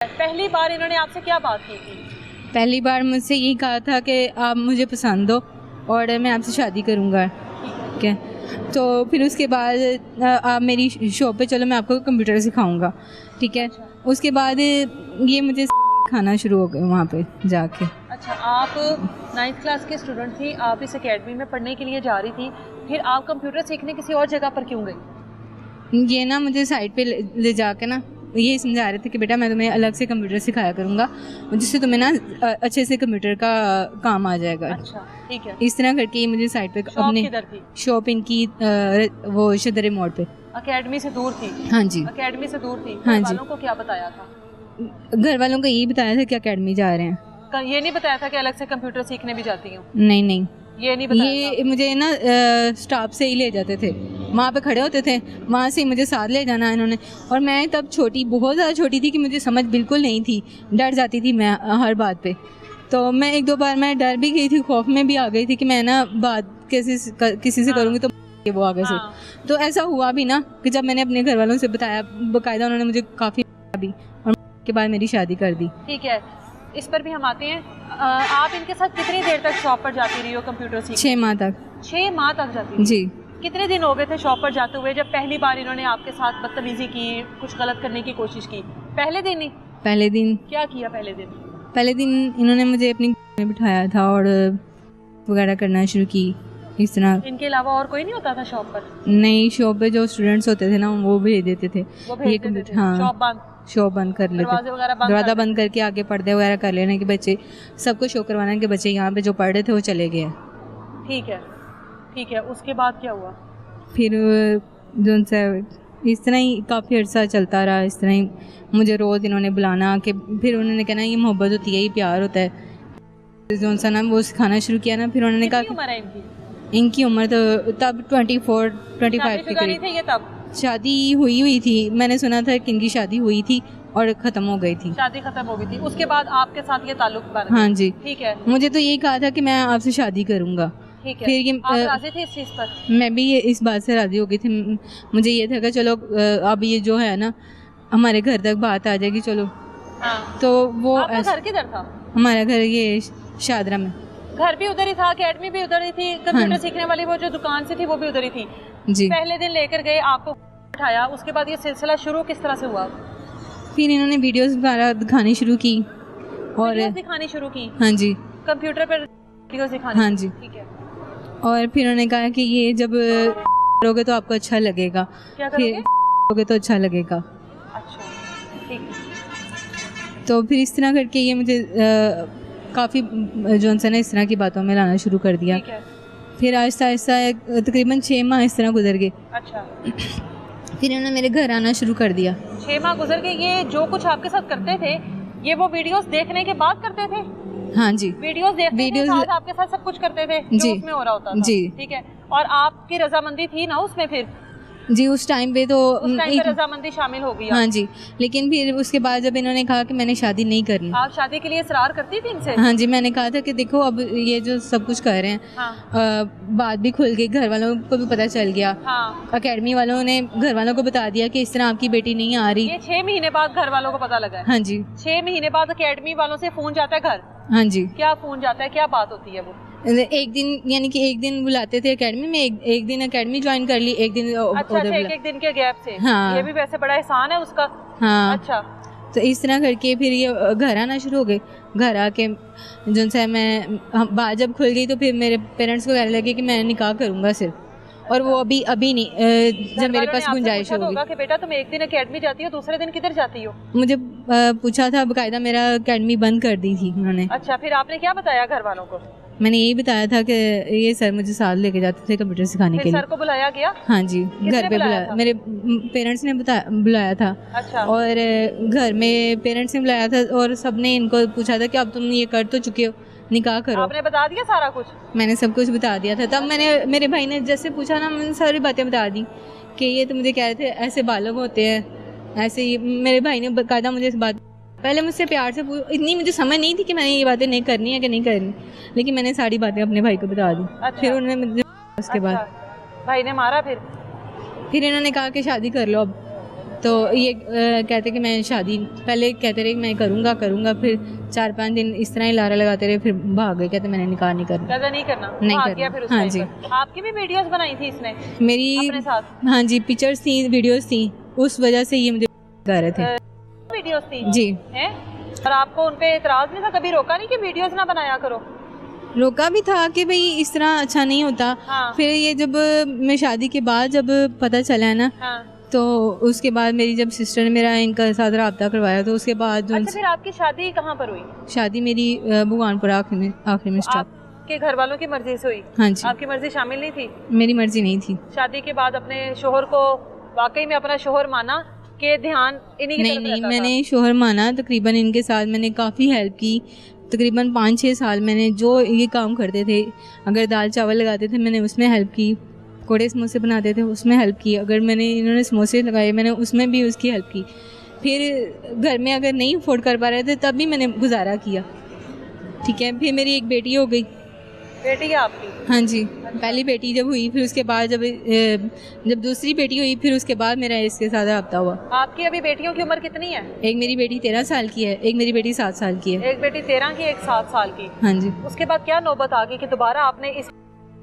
पहली बार इन्होंने आपसे क्या बात की थी? पहली बार मुझसे यही कहा था कि आप मुझे पसंद हो और मैं आपसे शादी करूँगा, ठीक है। तो फिर उसके बाद आप मेरी शॉप पे चलो, मैं आपको कंप्यूटर सिखाऊंगा, ठीक है। उसके बाद ये मुझे खाना शुरू हो गया वहाँ पे जाके। अच्छा, आप 9th क्लास के स्टूडेंट थी, आप इस एकेडमी में पढ़ने के लिए जा रही थी, फिर आप कंप्यूटर सीखने किसी और जगह पर क्यों गई? ये ना मुझे साइड पे ले जाके ना ये समझा रहे थे कि बेटा मैं तुम्हें अलग से कंप्यूटर सिखाया करूँगा जिससे तुम्हें ना अच्छे से कंप्यूटर का काम आ जाएगा। अच्छा, ठीक है। इस तरह करके मुझे साइड पे अपने किधर थी? शॉप इनकी वो शदरे मोड़ पे। एकेडमी से दूर थी? हाँ जी, एकेडमी से दूर थी। हाँ घर जी। वालों को क्या बताया था? घर वालों को यही बताया था कि एकेडमी जा रहे हैं। ये नहीं बताया था कि अलग से कंप्यूटर सीखने भी जाती हूँ? नहीं नहीं, ये नहीं बताया ये मुझे ना स्टाफ से ही ले जाते थे, वहाँ पे खड़े होते थे, वहाँ से ही मुझे साथ ले जाना इन्होंने। और मैं तब छोटी, बहुत ज़्यादा छोटी थी कि मुझे समझ बिल्कुल नहीं थी, डर जाती थी मैं हर बात पे। तो मैं एक दो बार मैं डर भी गई थी, खौफ में भी आ गई थी कि मैं ना बात किसी से करूँगी तो वो आगे से। तो ऐसा हुआ भी ना कि जब मैंने अपने घर वालों से बताया, बाकायदा उन्होंने मुझे काफ़ी भी, और के बाद मेरी शादी कर दी। ठीक है, इस पर भी हम आते हैं। आप इनके साथ कितनी देर तक शॉप पर जाती रही हो कंप्यूटर सीखने? 6 माह तक। 6 माह तक जाती रही? जी। कितने दिन हो गए थे शॉप पर जाते हुए जब पहली बार इन्होंने आपके साथ बदतमीजी की, कुछ गलत करने की कोशिश की? पहले दिन ही? पहले दिन। क्या किया पहले दिन? पहले दिन इन्होंने मुझे अपनी में बिठाया था और वगैरह करना शुरू की इस तरह। इनके अलावा और कोई नहीं होता था शॉप पर? नई शॉप पे जो स्टूडेंट्स होते थे ना वो भेज देते थे। वो भेज देते थे? हाँ, शॉप बंद? शॉप बंद कर लेते, दरवाज़ा बंद करके आगे पर्दे वगैरह कर लेने के बच्चे, सबको शो करवाना कि बच्चे यहाँ पे जो पढ़ रहे थे वो चले गए। ठीक है, ठीक है। उसके बाद क्या हुआ? फिर जो उनसे इस तरह ही काफ़ी अर्सा चलता रहा। इस तरह ही मुझे रोज़ इन्होंने बुलाना कि फिर उन्होंने कहना ये मोहब्बत होती है, ये प्यार होता है। जो सा ना वो सिखाना शुरू किया ना, फिर उन्होंने कहा कितनी उम्र है इनकी? इनकी उम्र तो तब 24-25 के करीब। थे ये तब? शादी हुई थी, मैंने सुना था कि इनकी शादी हुई थी और ख़त्म हो गई थी। शादी खत्म हो गई थी, उसके बाद आपके साथ ये ताल्लुक बन गया? हाँ जी। ठीक है। मुझे तो यही कहा था कि मैं आपसे शादी करूँगा। ठीक है। फिर ये आप राजी थे इस चीज़ पर? मैं भी इस बात से राज़ी हो गई थी। मुझे ये था कि चलो अब ये जो है ना हमारे घर तक बात आ जाएगी, चलो। हाँ। तो वो आपका घर किधर था? हमारा घर ये शादरा में। घर भी उधर ही था, एकेडमी भी उधर ही थी, कंप्यूटर सीखने वाली वो जो दुकान से थी वो भी उधर ही थी? जी। पहले दिन लेकर गए, आपको उठाया, उसके बाद ये सिलसिला शुरू किस तरह से हुआ? फिर इन्होंने वीडियोस वगैरह दिखानी शुरू की और दिखानी शुरू की? हाँ जी, कंप्यूटर पर वीडियोस दिखानी? हाँ जी। ठीक है। और फिर उन्होंने कहा कि ये जब करोगे तो आपको अच्छा लगेगा। क्या फिर करोगे? करोगे तो अच्छा लगेगा। अच्छा, ठीक है। तो फिर इस तरह करके ये मुझे काफ़ी जो है ना इस तरह की बातों में लाना शुरू कर दिया। ठीक है। फिर आहिस्ता आहिस्ता तकरीबन 6 माह इस तरह गुजर गए। अच्छा। फिर इन्होंने मेरे घर आना शुरू कर दिया। 6 माह गुजर गए। ये जो कुछ आपके साथ करते थे ये वो वीडियोस देखने के बाद करते थे? हाँ जी। वीडियोस देखने के साथ आपके साथ सब कुछ करते थे जो उसमें हो रहा होता था? जी। ठीक है। और आपकी रजामंदी थी ना उसमें? फिर जी उस टाइम पे तो रजामंदी शामिल हो गई? हाँ जी। लेकिन फिर उसके बाद जब इन्होंने कहा कि मैंने शादी नहीं करनी। आप शादी के लिए इसरार करती थी इनसे? हाँ जी, मैंने कहा था कि देखो अब ये जो सब कुछ कर रहे हैं, हाँ। बात भी खुल गई, घर वालों को भी पता चल गया। हाँ। एकेडमी वालों ने घर वालों को बता दिया कि इस तरह आपकी बेटी नहीं आ रही। ये 6 महीने बाद घर वालों को पता लगा है? हाँ जी। 6 महीने बाद एकेडमी वालों से फोन जाता है घर? हाँ जी। क्या फोन जाता है, क्या बात होती है वो? एक दिन यानी कि एक दिन बुलाते थे एकेडमी में, एक दिन एकेडमी ज्वाइन कर ली, एक दिन अच्छा, एक दिन के गैप से? हाँ। ये भी वैसे बड़ा एहसान है उसका। हाँ। अच्छा। तो इस तरह करके फिर ये घर आना शुरू हो गए। घर आके जो सा मैं बात जब खुल गई तो फिर मेरे पेरेंट्स को कहने लगे कि मैं निकाह करूँगा सिर्फ, और वो अभी नहीं, जब मेरे पास गुंजाइश होगी। कि बेटा तुम एक दिन एकेडमी जाती हो, दूसरे दिन किधर जाती हो? मुझे पूछा था, बाकायदा मेरा एकेडमी बंद कर दी थी उन्होंने। अच्छा, फिर आपने क्या बताया घर वालों को? मैंने यही बताया था कि ये सर मुझे साथ लेके जाते थे कंप्यूटर सिखाने के लिए। सर को बुलाया गया? हाँ जी, घर पे बुलाया, मेरे पेरेंट्स ने बुलाया था। अच्छा। और घर में पेरेंट्स ने बुलाया था और सबने इनको पूछा था कि अब तुम ये कर तो चुके हो, निकाह करो। आपने बता दिया सारा कुछ? मैंने सब कुछ बता दिया था। तब मेरे भाई ने जैसे पूछा ना, मैंने सारी बातें बता दी कि ये तो मुझे कह रहे थे ऐसे बालक होते हैं, ऐसे ही। मेरे भाई ने बाकायदा मुझे इस बात, पहले मुझसे प्यार से इतनी मुझे समझ नहीं थी कि मैंने ये बातें नहीं करनी है कि नहीं करनी, लेकिन मैंने सारी बातें अपने भाई को बता दी। अच्छा। फिर उन्होंने मुझे उसके बाद भाई ने मारा? फिर इन्होंने कहा कि शादी कर लो अब। तो ये कहते कि मैं शादी पहले कहते रहे कि मैं करूँगा, फिर 4-5 दिन इस तरह ही लारा लगाते रहे, फिर भाग गए, कहते मैंने निकाह नहीं करना, नहीं करना, नहीं भाग करना। गया फिर उस हाँ टाइम जी। पर। आपकी भी वीडियोस बनाई थी इसने मेरी अपने साथ? हाँ जी, पिक्चर्स थी, वीडियोस थी, उस वजह से ये मुझे कर रहे थे। वीडियोस थी जी। हैं? और आपको उन पे एतराज नहीं था? कभी रोका नहीं कि वीडियोस ना बनाया करो? रोका भी था कि भाई इस तरह अच्छा नहीं होता। हाँ। फिर ये जब मैं शादी के बाद जब पता चला है ना, हाँ। तो उसके बाद मेरी जब सिस्टर ने मेरा इनका साथ रब्ता करवाया, तो उसके बाद जो अच्छा, फिर आपकी शादी कहाँ पर हुई? शादी मेरी भगवानपुरा आखिरी में स्टॉप। आपके घर वालों की मर्जी से हुई? हाँ जी। आपकी मर्जी शामिल नहीं थी? मेरी मर्जी नहीं थी। शादी के बाद अपने शोहर को वाकई में अपना शोहर माना कि ध्यान इन्हीं की तरफ नहीं, रहता था? मैंने शोहर माना, तकरीबन इनके साथ मैंने काफ़ी हेल्प की। तकरीबन 5-6 साल मैंने जो ये काम करते थे, अगर दाल चावल लगाते थे मैंने उसमें हेल्प की, कोड़े समोसे बनाते थे उसमें हेल्प की, अगर इन्होंने समोसे लगाए मैंने उसमें भी उसकी हेल्प की। फिर घर में अगर नहीं अफोर्ड कर पा रहे थे तब भी मैंने गुजारा किया। ठीक है, फिर मेरी एक बेटी हो गई। बेटी है आपकी? हाँ जी, पहली बेटी जब हुई, फिर उसके बाद जब दूसरी बेटी हुई, फिर उसके बाद मेरा इसके साथ रब्ता हुआ। आपकी अभी बेटियों की उम्र कितनी है? एक मेरी बेटी 13 साल की है, एक मेरी बेटी 7 साल की है। एक बेटी 13 की, एक 7 साल की। हाँ जी। उसके बाद क्या नौबत आ गई कि दोबारा आपने इस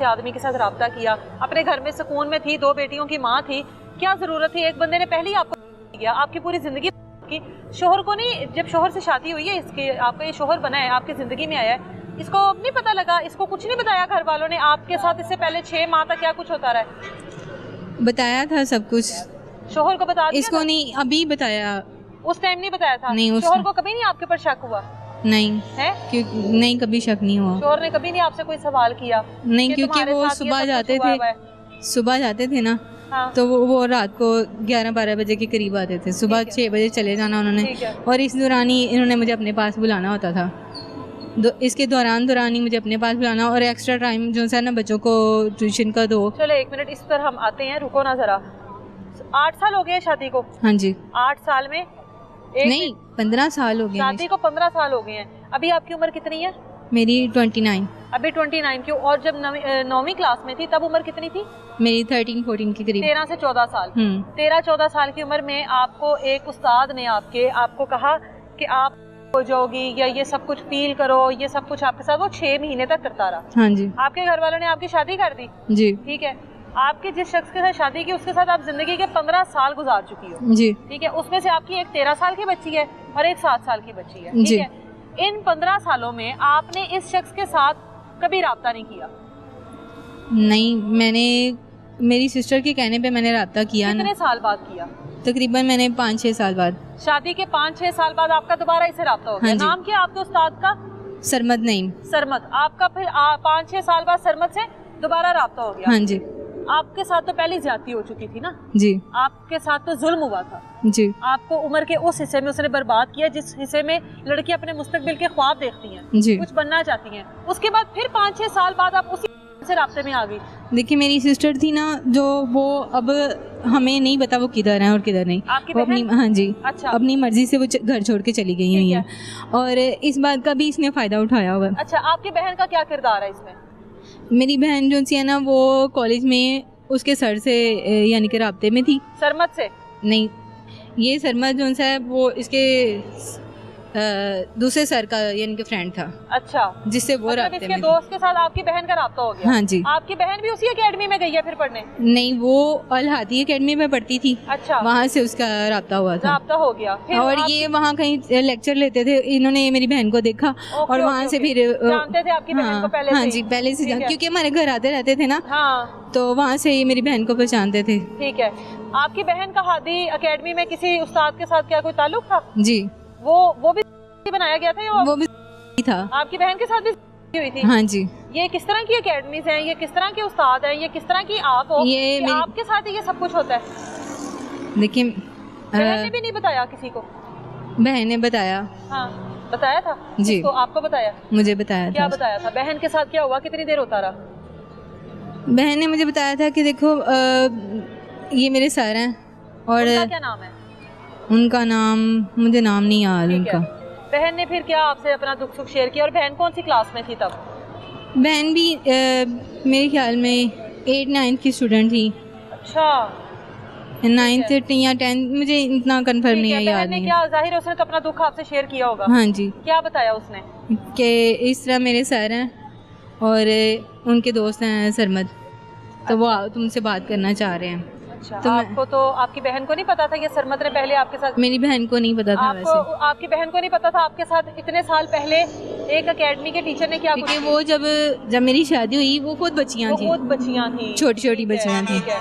आदमी के साथ रब्ता किया? अपने घर में सुकून में थी, 2 बेटियों की माँ थी, क्या जरूरत थी? एक बंदे ने पहले ही आपको किया, आपकी पूरी जिंदगी की। शोहर को नहीं, जब शोहर से शादी हुई है इसके, आपका ये शोहर बना है, आपकी जिंदगी में आया है, इसको नहीं पता लगा? इसको कुछ नहीं बताया घर वालों ने आपके साथ इससे पहले 6 माह तक क्या कुछ होता रहा है? बताया था सब कुछ, शोहर को बता दिया इसको था? नहीं, अभी बताया। उस टाइम नहीं बताया था? नहीं, शोहर को कभी नहीं आपके ऊपर शक हुआ? नहीं है? नहीं, कभी शक नहीं हुआ। शोहर ने कभी नहीं आपसे कोई सवाल किया? नहीं, कि क्योंकि तुम्हारे वो साथ ये सुबह सब जाते कुछ हुआ हुआ है? थे, सुबह जाते थे ना। हाँ। तो वो रात को 11-12 बजे के करीब आते थे, सुबह 6 बजे चले जाना उन्होंने। ठीक है। और इस दौरान ही इन्होंने मुझे अपने पास बुलाना होता था, इसके दौरान ही मुझे अपने पास बुलाना, और एक्स्ट्रा टाइम जो है ना बच्चों को ट्यूशन का दो। चलो 1 मिनट इस पर हम आते हैं, रुको ना जरा। 8 साल हो गए शादी को? हाँ जी। 8 साल में नहीं, 15 साल हो गए शादी को, 15 साल हो गए हैं। अभी आपकी उम्र कितनी है? मेरी 29। अभी 29 की। और जब 9वीं क्लास में थी तब उम्र कितनी थी? मेरी 13-14 के करीब। 13 से 14 साल। 13-14 साल की उम्र में आपको एक उस्ताद ने आपको कहा कि आप हो जाओगी, या ये सब कुछ फील करो, ये सब कुछ आपके साथ, वो 6 महीने तक करता रहा। हाँ जी। आपके घर वालों ने आपकी शादी कर दी? जी। ठीक है। आपके जिस शख्स के साथ शादी की उसके साथ आप जिंदगी के 15 साल गुजार चुकी हो। जी। ठीक है। उसमें से आपकी एक 13 साल की बच्ची है और एक 7 साल की बच्ची है। ठीक है। इन 15 सालों में आपने इस शख्स के साथ कभी राब्ता नहीं किया? नहीं, मैंने मेरी सिस्टर के कहने पे मैंने राब्ता किया। कितने साल बाद किया? तकरीबन मैंने 5-6 साल बाद। शादी के 5-6 साल बाद आपका दोबारा इससे राब्ता हो गया? हाँ जी। नाम क्या आपके उस्ताद का? सरमद नईम। सरमद। आपका फिर 5-6 साल बाद सरमद से दोबारा राब्ता हो गया? हाँ जी। आपके साथ तो पहले ज्यादती हो चुकी थी ना? जी। आपके साथ तो जुल्म हुआ था। जी। आपको उम्र के उस हिस्से में उसने बर्बाद किया जिस हिस्से में लड़की अपने मुस्तकबिल के ख्वाब देखती हैं, जी। कुछ बनना चाहती हैं। उसके बाद फिर 5-6 साल बाद आप उसी से राब्ते में आ गई। देखिए, मेरी सिस्टर थी ना जो, वो अब हमें नहीं पता वो किधर है और किधर नहीं। आपकी वो अपनी, हाँ जी। अच्छा। अपनी मर्जी से वो घर छोड़ के चली गई हुई है, और इस बात का भी इसने फायदा उठाया हुआ है। अच्छा, आपकी बहन का क्या किरदार है इसमें? मेरी बहन जो सी है ना, वो कॉलेज में उसके सर से यानी कि राब्ते में थी। सरमद से? नहीं, ये सरमद जो है वो इसके दूसरे सर का यानी कि फ्रेंड था। अच्छा। जिससे वो राब्ते इसके में दोस्त के साथ आपकी बहन का राब्ता हो गया? हाँ जी। आपकी बहन भी उसी एकेडमी में गई है फिर पढ़ने? नहीं, वो अल हादी एकेडमी में पढ़ती थी। अच्छा। वहाँ से उसका राब्ता हुआ था। राब्ता हो गया। फिर और ये वहाँ कहीं लेक्चर लेते थे, इन्होंने मेरी बहन को देखा और वहाँ से फिर जानते थे आपकी बहन को पहले से? हाँ जी, पहले से, क्योंकि हमारे घर आते रहते थे ना। हाँ। तो वहाँ से ये मेरी बहन को पहचानते थे। ठीक है। आपकी बहन का हादी एकेडमी में किसी उस्ताद के साथ क्या कोई ताल्लुक था? जी। वो भी बनाया गया था या वो भी था? आपकी बहन के साथ भी हुई थी? हाँ जी। ये किस तरह की एकेडमीज हैं, ये किस तरह के उस्ताद हैं, ये किस तरह की आप हो, ये आपके साथ ही ये सब कुछ होता है? देखिए, बहन ने भी नहीं बताया किसी को? बहन ने बताया। हाँ, बताया था? जी। तो आपको बताया? मुझे बताया। क्या बताया था? बहन के साथ क्या हुआ, कितनी देर होता रहा? बहन ने मुझे बताया था कि देखो, ये मेरे सर हैं। और उनका क्या नाम है? उनका नाम मुझे नाम नहीं याद उनका। बहन ने फिर क्या आपसे अपना दुख सुख शेयर किया? और बहन कौन सी क्लास में थी तब? बहन भी मेरे ख्याल में 8-9 की स्टूडेंट थी। अच्छा। 9th या 10th, मुझे इतना कंफर्म नहीं है, याद बहन ने नहीं है। क्या, जाहिर है उसने तो अपना दुख आपसे शेयर किया होगा। हाँ जी, क्या बताया उसने? कि इस तरह मेरे सर हैं और उनके दोस्त हैं सरमद, तो वो तुमसे बात करना चाह रहे हैं। अच्छा, तो आपको तो आपकी बहन को नहीं पता था कि सरमद ने पहले आपके साथ? मेरी बहन को नहीं पता था आपको, वैसे, आपकी बहन को नहीं पता था आपके साथ इतने साल पहले एक एकेडमी के टीचर ने क्या कुछ क्योंकि किया? वो जब मेरी शादी हुई वो खुद बच्चियाँ वो थी, खुद बच्चियां थी, छोटी छोटी ठीक है, बच्चियाँ थी। ठीक है।